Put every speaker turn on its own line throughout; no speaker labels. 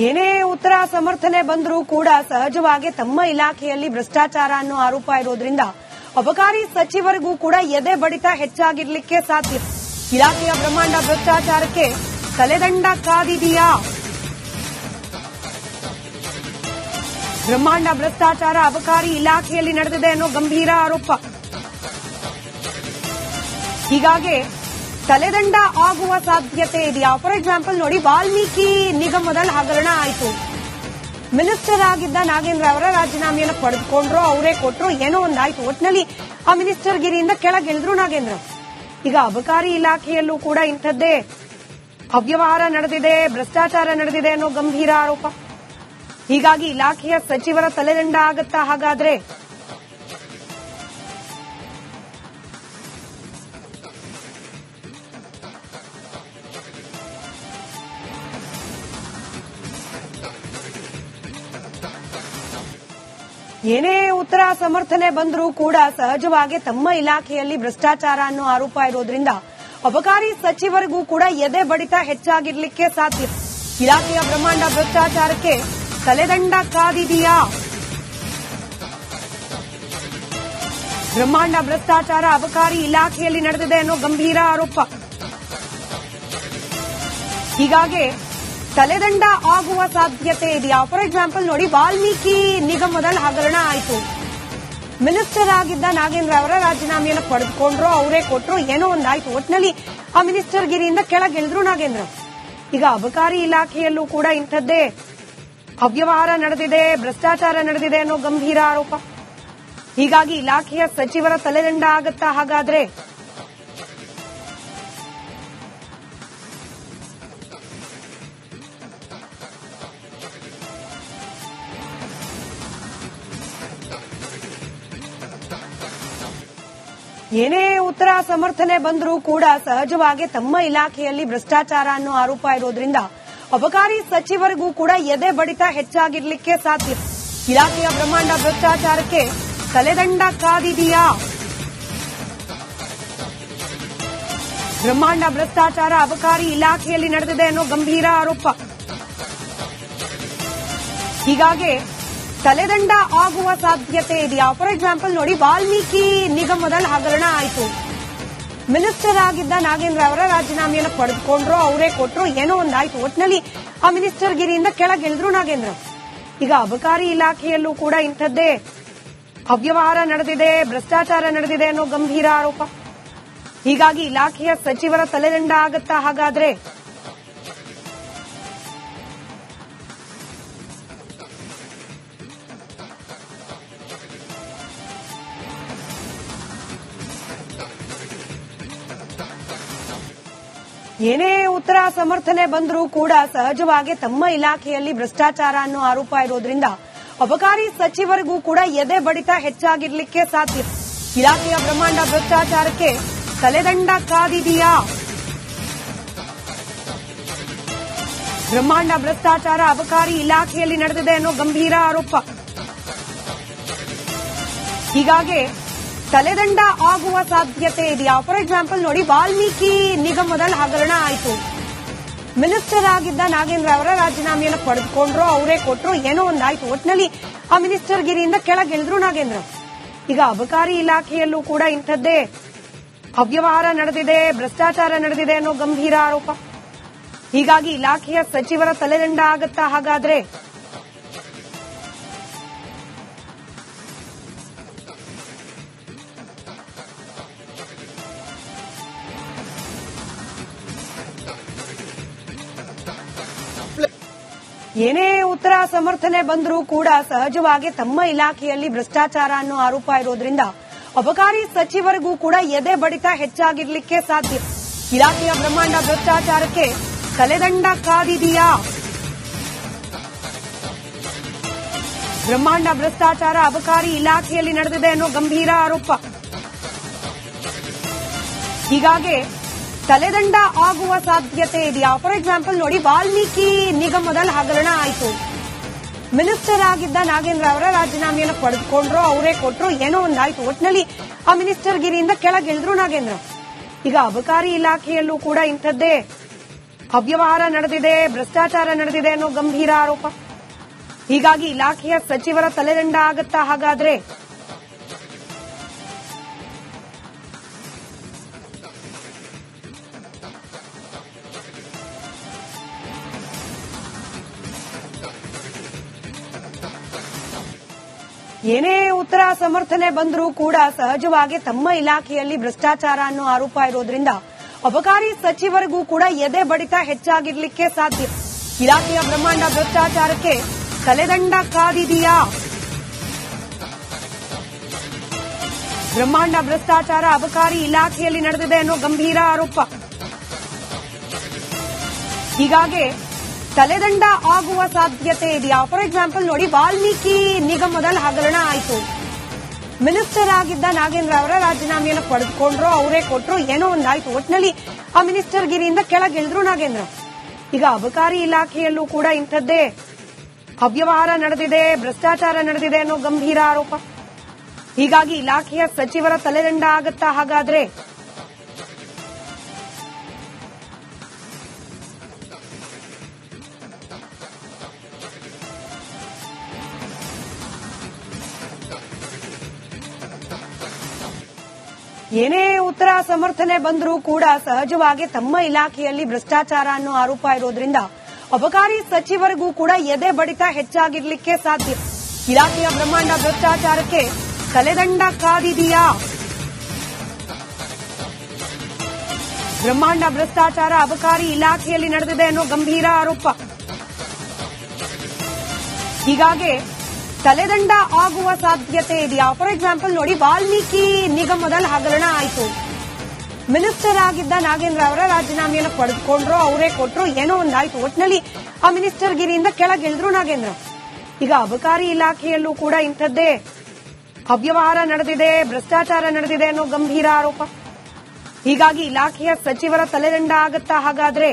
ಏನೇ ಉತ್ತರ ಸಮರ್ಥನೆ ಬಂದರೂ ಕೂಡ ಸಹಜವಾಗಿ ತಮ್ಮ ಇಲಾಖೆಯಲ್ಲಿ ಭ್ರಷ್ಟಾಚಾರ ಅನ್ನೋ ಆರೋಪ ಇರೋದ್ರಿಂದ ಅಬಕಾರಿ ಸಚಿವರಿಗೂ ಕೂಡ ಎದೆ ಬಡಿತ ಹೆಚ್ಚಾಗಿರ್ಲಿಕ್ಕೆ ಸಾಧ್ಯ. ಇಲಾಖೆಯ ಬ್ರಹ್ಮಾಂಡ ಭ್ರಷ್ಟಾಚಾರಕ್ಕೆ ತಲೆದಂಡ ಕಾದಿದೆಯಾ? ಬ್ರಹ್ಮಾಂಡ ಭ್ರಷ್ಟಾಚಾರ ಅಬಕಾರಿ ಇಲಾಖೆಯಲ್ಲಿ ನಡೆದಿದೆ ಅನ್ನೋ ಗಂಭೀರ ಆರೋಪ. ಹೀಗಾಗಿ ತಲೆದಂಡ ಆಗುವ ಸಾಧ್ಯತೆ ಇದೆಯಾ? ಫಾರ್ ಎಕ್ಸಾಂಪಲ್ ನೋಡಿ, ವಾಲ್ಮೀಕಿ ನಿಗಮದಲ್ಲಿ ಹಗರಣ ಆಯಿತು. ಮಿನಿಸ್ಟರ್ ಆಗಿದ್ದ ನಾಗೇಂದ್ರ ಅವರ ರಾಜೀನಾಮೆಯನ್ನು ಪಡೆದುಕೊಂಡ್ರು, ಅವರೇ ಕೊಟ್ಟರು, ಏನೋ ಒಂದಾಯ್ತು. ಒಟ್ಟಿನಲ್ಲಿ ಆ ಮಿನಿಸ್ಟರ್ ಗಿರಿಯಿಂದ ಕೆಳಗಿಳಿದ್ರು ನಾಗೇಂದ್ರ. ಈಗ ಅಬಕಾರಿ ಇಲಾಖೆಯಲ್ಲೂ ಕೂಡ ಇಂಥದ್ದೇ ಅವ್ಯವಹಾರ ನಡೆದಿದೆ, ಭ್ರಷ್ಟಾಚಾರ ನಡೆದಿದೆ ಅನ್ನೋ ಗಂಭೀರ ಆರೋಪ. ಹೀಗಾಗಿ ಇಲಾಖೆಯ ಸಚಿವರ ತಲೆದಂಡ ಆಗತ್ತಾ ಹಾಗಾದ್ರೆ? ಏನೇ ಉತ್ತರ ಸಮರ್ಥನೆ ಬಂದರೂ ಕೂಡ ಸಹಜವಾಗಿ ತಮ್ಮ ಇಲಾಖೆಯಲ್ಲಿ ಭ್ರಷ್ಟಾಚಾರ ಅನ್ನೋ ಆರೋಪ ಇರೋದ್ರಿಂದ ಅಬಕಾರಿ ಸಚಿವರಿಗೂ ಕೂಡ ಎದೆ ಬಡಿತ ಹೆಚ್ಚಾಗಿರ್ಲಿಕ್ಕೆ ಸಾಧ್ಯ. ಇಲಾಖೆಯ ಬ್ರಹ್ಮಾಂಡ ಭ್ರಷ್ಟಾಚಾರಕ್ಕೆ ತಲೆದಂಡ ಕಾದಿದೆಯಾ? ಬ್ರಹ್ಮಾಂಡ ಭ್ರಷ್ಟಾಚಾರ ಅಬಕಾರಿ ಇಲಾಖೆಯಲ್ಲಿ ನಡೆದಿದೆ ಅನ್ನೋ ಗಂಭೀರ ಆರೋಪ. ಹೀಗಾಗಿ ತಲೆದಂಡ ಆಗುವ ಸಾಧ್ಯತೆ ಇದೆಯಾ? ಫಾರ್ ಎಕ್ಸಾಂಪಲ್ ನೋಡಿ, ವಾಲ್ಮೀಕಿ ನಿಗಮದಲ್ಲಿ ಹಗರಣ ಆಯಿತು. ಮಿನಿಸ್ಟರ್ ಆಗಿದ್ದ ನಾಗೇಂದ್ರ ಅವರ ರಾಜೀನಾಮೆಯನ್ನು ಪಡೆದುಕೊಂಡ್ರು, ಅವರೇ ಕೊಟ್ಟರು, ಏನೋ ಒಂದಾಯ್ತು. ಒಟ್ಟಿನಲ್ಲಿ ಆ ಮಿನಿಸ್ಟರ್ ಗಿರಿಯಿಂದ ಕೆಳಗಿಳಿದ್ರು ನಾಗೇಂದ್ರ. ಈಗ ಅಬಕಾರಿ ಇಲಾಖೆಯಲ್ಲೂ ಕೂಡ ಇಂಥದ್ದೇ ಅವ್ಯವಹಾರ ನಡೆದಿದೆ, ಭ್ರಷ್ಟಾಚಾರ ನಡೆದಿದೆ ಅನ್ನೋ ಗಂಭೀರ ಆರೋಪ. ಹೀಗಾಗಿ ಇಲಾಖೆಯ ಸಚಿವರ ತಲೆದಂಡ ಆಗತ್ತಾ ಹಾಗಾದ್ರೆ? ಏನೇ ಉತ್ತರ ಸಮರ್ಥನೆ ಬಂದರೂ ಕೂಡ ಸಹಜವಾಗಿ ತಮ್ಮ ಇಲಾಖೆಯಲ್ಲಿ ಭ್ರಷ್ಟಾಚಾರ ಅನ್ನೋ ಆರೋಪ ಇರೋದ್ರಿಂದ ಅಬಕಾರಿ ಸಚಿವರಿಗೂ ಕೂಡ ಎದೆ ಬಡಿತ ಹೆಚ್ಚಾಗಿರ್ಲಿಕ್ಕೆ ಸಾಧ್ಯ. ಇಲಾಖೆಯ ಬ್ರಹ್ಮಾಂಡ ಭ್ರಷ್ಟಾಚಾರಕ್ಕೆ ತಲೆದಂಡ ಕಾದಿದೆಯಾ? ಬ್ರಹ್ಮಾಂಡ ಭ್ರಷ್ಟಾಚಾರ ಅಬಕಾರಿ ಇಲಾಖೆಯಲ್ಲಿ ನಡೆದಿದೆ ಅನ್ನೋ ಗಂಭೀರ ಆರೋಪ. ಹೀಗಾಗಿ ತಲೆದಂಡ ಆಗುವ ಸಾಧ್ಯತೆ ಇದೆಯಾ? ಫಾರ್ ಎಕ್ಸಾಂಪಲ್ ನೋಡಿ, ವಾಲ್ಮೀಕಿ ನಿಗಮದಲ್ಲಿ ಹಗರಣ ಆಯಿತು. ಮಿನಿಸ್ಟರ್ ಆಗಿದ್ದ ನಾಗೇಂದ್ರ ಅವರ ರಾಜೀನಾಮೆಯನ್ನು ಪಡೆದುಕೊಂಡ್ರು, ಅವರೇ ಕೊಟ್ಟರು, ಏನೋ ಒಂದಾಯ್ತು. ಒಟ್ಟಿನಲ್ಲಿ ಆ ಮಿನಿಸ್ಟರ್ ಗಿರಿಯಿಂದ ಕೆಳಗಿಳಿದ್ರು ನಾಗೇಂದ್ರ. ಈಗ ಅಬಕಾರಿ ಇಲಾಖೆಯಲ್ಲೂ ಕೂಡ ಇಂಥದ್ದೇ ಅವ್ಯವಹಾರ ನಡೆದಿದೆ, ಭ್ರಷ್ಟಾಚಾರ ನಡೆದಿದೆ ಅನ್ನೋ ಗಂಭೀರ ಆರೋಪ. ಹೀಗಾಗಿ ಇಲಾಖೆಯ ಸಚಿವರ ತಲೆದಂಡ ಆಗತ್ತಾ ಹಾಗಾದ್ರೆ? ಏನೇ ಉತ್ತರ ಸಮರ್ಥನೆ ಬಂದರೂ ಕೂಡ ಸಹಜವಾಗಿ ತಮ್ಮ ಇಲಾಖೆಯಲ್ಲಿ ಭ್ರಷ್ಟಾಚಾರ ಅನ್ನೋ ಆರೋಪ ಇರೋದ್ರಿಂದ ಅಬಕಾರಿ ಸಚಿವರಿಗೂ ಕೂಡ ಎದೆ ಬಡಿತ ಹೆಚ್ಚಾಗಿರ್ಲಿಕ್ಕೆ ಸಾಧ್ಯ. ಇಲಾಖೆಯ ಬ್ರಹ್ಮಾಂಡ ಭ್ರಷ್ಟಾಚಾರಕ್ಕೆ ತಲೆದಂಡ ಕಾದಿದೆಯಾ? ಬ್ರಹ್ಮಾಂಡ ಭ್ರಷ್ಟಾಚಾರ ಅಬಕಾರಿ ಇಲಾಖೆಯಲ್ಲಿ ನಡೆದಿದೆ ಅನ್ನೋ ಗಂಭೀರ ಆರೋಪ. ಹೀಗಾಗಿ ತಲೆದಂಡ ಆಗುವ ಸಾಧ್ಯತೆ ಇದೆಯಾ? ಫಾರ್ ಎಕ್ಸಾಂಪಲ್ ನೋಡಿ, ವಾಲ್ಮೀಕಿ ನಿಗಮದಲ್ಲಿ ಹಗರಣ ಆಯಿತು. ಮಿನಿಸ್ಟರ್ ಆಗಿದ್ದ ನಾಗೇಂದ್ರ ಅವರ ರಾಜೀನಾಮೆಯನ್ನು ಪಡೆದುಕೊಂಡ್ರು, ಅವರೇ ಕೊಟ್ಟರು, ಏನೋ ಒಂದಾಯ್ತು. ಒಟ್ಟಿನಲ್ಲಿ ಆ ಮಿನಿಸ್ಟರ್ ಗಿರಿಯಿಂದ ಕೆಳಗಿಳಿದ್ರು ನಾಗೇಂದ್ರ. ಈಗ ಅಬಕಾರಿ ಇಲಾಖೆಯಲ್ಲೂ ಕೂಡ ಇಂಥದ್ದೇ ಅವ್ಯವಹಾರ ನಡೆದಿದೆ, ಭ್ರಷ್ಟಾಚಾರ ನಡೆದಿದೆ ಅನ್ನೋ ಗಂಭೀರ ಆರೋಪ. ಹೀಗಾಗಿ ಇಲಾಖೆಯ ಸಚಿವರ ತಲೆದಂಡ ಆಗತ್ತಾ ಹಾಗಾದ್ರೆ? ಏನೇ ಉತ್ತರ ಸಮರ್ಥನೆ ಬಂದರೂ ಕೂಡ ಸಹಜವಾಗಿ ತಮ್ಮ ಇಲಾಖೆಯಲ್ಲಿ ಭ್ರಷ್ಟಾಚಾರ ಅನ್ನೋ ಆರೋಪ ಇರೋದ್ರಿಂದ ಅಬಕಾರಿ ಸಚಿವರಿಗೂ ಕೂಡ ಎದೆ ಬಡಿತ ಹೆಚ್ಚಾಗಿರ್ಲಿಕ್ಕೆ ಸಾಧ್ಯ. ಇಲಾಖೆಯ ಬ್ರಹ್ಮಾಂಡ ಭ್ರಷ್ಟಾಚಾರಕ್ಕೆ ತಲೆದಂಡ ಕಾದಿದೆಯಾ? ಬ್ರಹ್ಮಾಂಡ ಭ್ರಷ್ಟಾಚಾರ ಅಬಕಾರಿ ಇಲಾಖೆಯಲ್ಲಿ ನಡೆದಿದೆ ಅನ್ನೋ ಗಂಭೀರ ಆರೋಪ. ಹೀಗಾಗಿ ತಲೆದಂಡ ಆಗುವ ಸಾಧ್ಯತೆ ಇದೆಯಾ? ಫಾರ್ ಎಕ್ಸಾಂಪಲ್ ನೋಡಿ, ವಾಲ್ಮೀಕಿ ನಿಗಮದಲ್ಲಿ ಹಗರಣ ಆಯಿತು. ಮಿನಿಸ್ಟರ್ ಆಗಿದ್ದ ನಾಗೇಂದ್ರ ಅವರ ರಾಜೀನಾಮೆಯನ್ನು ಪಡೆದುಕೊಂಡ್ರು, ಅವರೇ ಕೊಟ್ಟರು, ಏನೋ ಒಂದಾಯ್ತು. ಒಟ್ಟಿನಲ್ಲಿ ಆ ಮಿನಿಸ್ಟರ್ ಗಿರಿಯಿಂದ ಕೆಳಗಿಳಿದ್ರು ನಾಗೇಂದ್ರ. ಈಗ ಅಬಕಾರಿ ಇಲಾಖೆಯಲ್ಲೂ ಕೂಡ ಇಂಥದ್ದೇ ಅವ್ಯವಹಾರ ನಡೆದಿದೆ, ಭ್ರಷ್ಟಾಚಾರ ನಡೆದಿದೆ ಅನ್ನೋ ಗಂಭೀರ ಆರೋಪ. ಹೀಗಾಗಿ ಇಲಾಖೆಯ ಸಚಿವರ ತಲೆದಂಡ ಆಗತ್ತಾ ಹಾಗಾದ್ರೆ? ಏನೇ ಉತ್ತರ ಸಮರ್ಥನೆ ಬಂದರೂ ಕೂಡ ಸಹಜವಾಗಿ ತಮ್ಮ ಇಲಾಖೆಯಲ್ಲಿ ಭ್ರಷ್ಟಾಚಾರ ಅನ್ನೋ ಆರೋಪ ಇರೋದ್ರಿಂದ ಅಬಕಾರಿ ಸಚಿವರಿಗೂ ಕೂಡ ಎದೆ ಬಡಿತ ಹೆಚ್ಚಾಗಿರ್ಲಿಕ್ಕೆ ಸಾಧ್ಯ. ಇಲಾಖೆಯ ಬ್ರಹ್ಮಾಂಡ ಭ್ರಷ್ಟಾಚಾರಕ್ಕೆ ತಲೆದಂಡ ಕಾದಿದೆಯಾ? ಬ್ರಹ್ಮಾಂಡ ಭ್ರಷ್ಟಾಚಾರ ಅಬಕಾರಿ ಇಲಾಖೆಯಲ್ಲಿ ನಡೆದಿದೆ ಅನ್ನೋ ಗಂಭೀರ ಆರೋಪ. ಹೀಗಾಗಿ ತಲೆದಂಡ ಆಗುವ ಸಾಧ್ಯತೆ ಇದೆಯಾ? ಫಾರ್ ಎಕ್ಸಾಂಪಲ್ ನೋಡಿ, ವಾಲ್ಮೀಕಿ ನಿಗಮದಲ್ಲಿ ಹಗರಣ ಆಯಿತು. ಮಿನಿಸ್ಟರ್ ಆಗಿದ್ದ ನಾಗೇಂದ್ರ ಅವರ ರಾಜೀನಾಮೆಯನ್ನು ಪಡೆದುಕೊಂಡ್ರು, ಅವರೇ ಕೊಟ್ರು, ಏನೋ ಒಂದಾಯ್ತು. ಒಟ್ಟಿನಲ್ಲಿ ಆ ಮಿನಿಸ್ಟರ್ ಗಿರಿಯಿಂದ ಕೆಳಗಿಳಿದ್ರು ನಾಗೇಂದ್ರ. ಈಗ ಅಬಕಾರಿ ಇಲಾಖೆಯಲ್ಲೂ ಕೂಡ ಇಂಥದ್ದೇ ಅವ್ಯವಹಾರ ನಡೆದಿದೆ, ಭ್ರಷ್ಟಾಚಾರ ನಡೆದಿದೆ ಅನ್ನೋ ಗಂಭೀರ ಆರೋಪ. ಹೀಗಾಗಿ ಇಲಾಖೆಯ ಸಚಿವರ ತಲೆದಂಡ ಆಗತ್ತಾ ಹಾಗಾದ್ರೆ? ಏನೇ ಉತ್ತರ ಸಮರ್ಥನೆ ಬಂದರೂ ಕೂಡ ಸಹಜವಾಗಿ ತಮ್ಮ ಇಲಾಖೆಯಲ್ಲಿ ಭ್ರಷ್ಟಾಚಾರ ಅನ್ನೋ ಆರೋಪ ಇರೋದ್ರಿಂದ ಅಬಕಾರಿ ಸಚಿವರಿಗೂ ಕೂಡ ಎದೆ ಬಡಿತ ಹೆಚ್ಚಾಗಿರ್ಲಿಕ್ಕೆ ಸಾಧ್ಯ. ಇಲಾಖೆಯ ಬ್ರಹ್ಮಾಂಡ ಭ್ರಷ್ಟಾಚಾರಕ್ಕೆ ತಲೆದಂಡ ಕಾದಿದೆಯಾ? ಬ್ರಹ್ಮಾಂಡ ಭ್ರಷ್ಟಾಚಾರ ಅಬಕಾರಿ ಇಲಾಖೆಯಲ್ಲಿ ನಡೆದಿದೆ ಅನ್ನೋ ಗಂಭೀರ ಆರೋಪ. ಹೀಗಾಗಿ ತಲೆದಂಡ ಆಗುವ ಸಾಧ್ಯತೆ ಇದೆಯಾ? ಫಾರ್ ಎಕ್ಸಾಂಪಲ್ ನೋಡಿ, ವಾಲ್ಮೀಕಿ ನಿಗಮದಲ್ಲಿ ಹಗರಣ ಆಯಿತು. ಮಿನಿಸ್ಟರ್ ಆಗಿದ್ದ ನಾಗೇಂದ್ರ ಅವರ ರಾಜೀನಾಮೆಯನ್ನು ಪಡೆದುಕೊಂಡ್ರು, ಅವರೇ ಕೊಟ್ರು, ಏನೋ ಒಂದಾಯ್ತು. ಒಟ್ಟಿನಲ್ಲಿ ಆ ಮಿನಿಸ್ಟರ್ ಗಿರಿಯಿಂದ ಕೆಳಗಿಳಿದ್ರು ನಾಗೇಂದ್ರ. ಈಗ ಅಬಕಾರಿ ಇಲಾಖೆಯಲ್ಲೂ ಕೂಡ ಇಂಥದ್ದೇ ಅವ್ಯವಹಾರ ನಡೆದಿದೆ, ಭ್ರಷ್ಟಾಚಾರ ನಡೆದಿದೆ ಅನ್ನೋ ಗಂಭೀರ ಆರೋಪ. ಹೀಗಾಗಿ ಇಲಾಖೆಯ ಸಚಿವರ ತಲೆದಂಡ ಆಗತ್ತಾ ಹಾಗಾದ್ರೆ?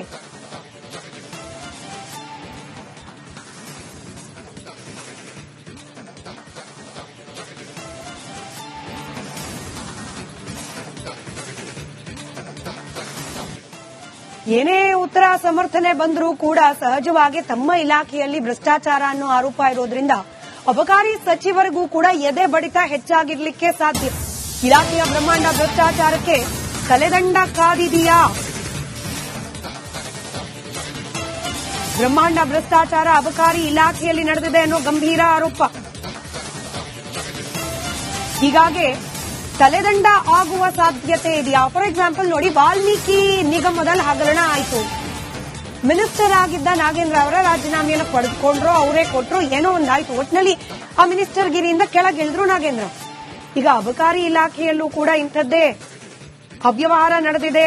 ಏನೇ ಉತ್ತರ ಸಮರ್ಥನೆ ಬಂದರೂ ಕೂಡ ಸಹಜವಾಗಿ ತಮ್ಮ ಇಲಾಖೆಯಲ್ಲಿ ಭ್ರಷ್ಟಾಚಾರ ಅನ್ನೋ ಆರೋಪ ಇರೋದ್ರಿಂದ ಅಬಕಾರಿ ಸಚಿವರಿಗೂ ಕೂಡ ಎದೆ ಬಡಿತ ಹೆಚ್ಚಾಗಿರ್ಲಿಕ್ಕೆ ಸಾಧ್ಯ. ಇಲಾಖೆಯ ಬ್ರಹ್ಮಾಂಡ ಭ್ರಷ್ಟಾಚಾರಕ್ಕೆ ತಲೆದಂಡ ಕಾದಿದೆಯಾ? ಬ್ರಹ್ಮಾಂಡ ಭ್ರಷ್ಟಾಚಾರ ಅಬಕಾರಿ ಇಲಾಖೆಯಲ್ಲಿ ನಡೆದಿದೆ ಅನ್ನೋ ಗಂಭೀರ ಆರೋಪ. ಹೀಗಾಗಿ ತಲೆದಂಡ ಆಗುವ ಸಾಧ್ಯತೆ ಇದೆಯಾ? ಫಾರ್ ಎಕ್ಸಾಂಪಲ್ ನೋಡಿ, ವಾಲ್ಮೀಕಿ ನಿಗಮದಲ್ಲಿ ಹಗರಣ ಆಯಿತು. ಮಿನಿಸ್ಟರ್ ಆಗಿದ್ದ ನಾಗೇಂದ್ರ ಅವರ ರಾಜೀನಾಮೆಯನ್ನು ಪಡೆದುಕೊಂಡ್ರು, ಅವರೇ ಕೊಟ್ರು, ಏನೋ ಒಂದಾಯ್ತು. ಒಟ್ಟಿನಲ್ಲಿ ಆ ಮಿನಿಸ್ಟರ್ ಗಿರಿಯಿಂದ ಕೆಳಗಿಳಿದ್ರು ನಾಗೇಂದ್ರ. ಈಗ ಅಬಕಾರಿ ಇಲಾಖೆಯಲ್ಲೂ ಕೂಡ ಇಂಥದ್ದೇ ಅವ್ಯವಹಾರ ನಡೆದಿದೆ,